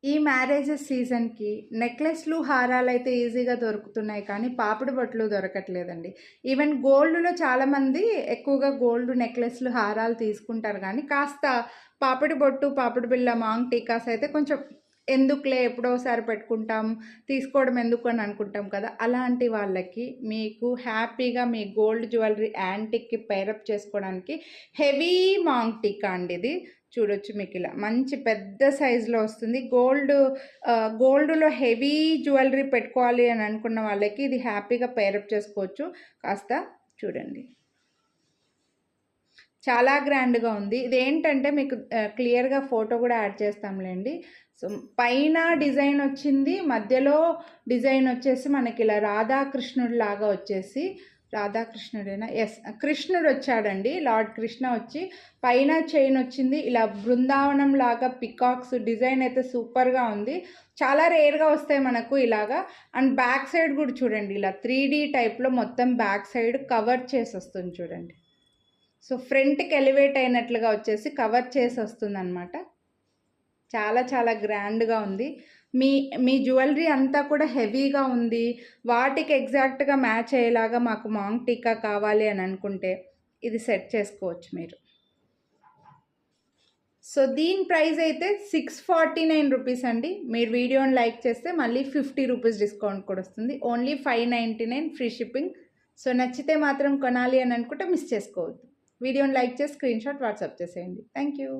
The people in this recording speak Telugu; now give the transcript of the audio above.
ఈ మ్యారేజెస్ సీజన్‌కి నెక్లెస్‌లు, హారాలైతే ఈజీగా దొరుకుతున్నాయి కానీ, పాపిడి బొట్లు దొరకట్లేదండి. ఈవెన్ గోల్డ్‌లో చాలామంది ఎక్కువగా గోల్డ్ నెక్లెస్‌లు, హారాలు తీసుకుంటారు గానీ, కాస్త పాపిడి బొట్టు, పాపిడి బిళ్ళ, మాంగ్ టీకాస్ అయితే కొంచెం ఎందుకులే ఎప్పుడోసారి పెట్టుకుంటాం, తీసుకోవడం ఎందుకు అని అనుకుంటాం కదా! అలాంటి వాళ్ళకి మీకు హ్యాపీగా మీ గోల్డ్ జ్యువెలరీ యాంటిక్‌కి పెయిరప్ చేసుకోవడానికి హెవీ మాంగ్ టీకా అండి ఇది. చూడొచ్చు మీకు ఇలా మంచి పెద్ద సైజులో వస్తుంది. గోల్డ్‌లో హెవీ జ్యువెలరీ పెట్టుకోవాలి అని అనుకున్న వాళ్ళకి ఇది హ్యాపీగా పెయిరప్ చేసుకోవచ్చు. కాస్త చూడండి. చాలా గ్రాండ్‌గా ఉంది. ఇదేంటంటే మీకు క్లియర్‌గా ఫోటో కూడా యాడ్ చేస్తాంలేండి. సో, పైన డిజైన్ వచ్చింది. మధ్యలో డిజైన్ వచ్చేసి మనకి ఇలా రాధాకృష్ణుడిలాగా వచ్చేసి రాధాకృష్ణుడేనా? యెస్. కృష్ణుడు వచ్చాడండి. లార్డ్ కృష్ణ వచ్చి పైన చైన్ వచ్చింది. ఇలా బృందావనం లాగా పికాక్స్ డిజైన్ అయితే సూపర్‌గా ఉంది. చాలా రేర్‌గా వస్తాయి మనకు ఇలాగా. అండ్ బ్యాక్ సైడ్ కూడా చూడండి. ఇలా 3D టైప్‌లో మొత్తం బ్యాక్ సైడ్ కవర్ చేసి వస్తుంది చూడండి. సో ఫ్రంట్కి ఎలివేట్ అయినట్లుగా వచ్చేసి కవర్ చేసి వస్తుందన్నమాట. చాలా చాలా గ్రాండ్గా ఉంది. మీ మీ జ్యువెలరీ అంతా కూడా హెవీగా ఉంది, వాటికి ఎగ్జాక్ట్గా మ్యాచ్ అయ్యేలాగా మాకు మాంగ్ టీకా కావాలి అని అనుకుంటే ఇది సెట్ చేసుకోవచ్చు మీరు. సో దీని ప్రైస్ అయితే 649 రూపీస్ అండి. మీరు వీడియోని లైక్ చేస్తే మళ్ళీ 50 రూపీస్ డిస్కౌంట్ కూడా వస్తుంది. Only 599 free shipping. సో నచ్చితే మాత్రం కొనాలి అని అనుకుంటే మిస్ చేసుకోవద్దు. వీడియోని లైక్ చేసి స్క్రీన్ షాట్ వాట్సాప్ చేసేయండి. Thank you.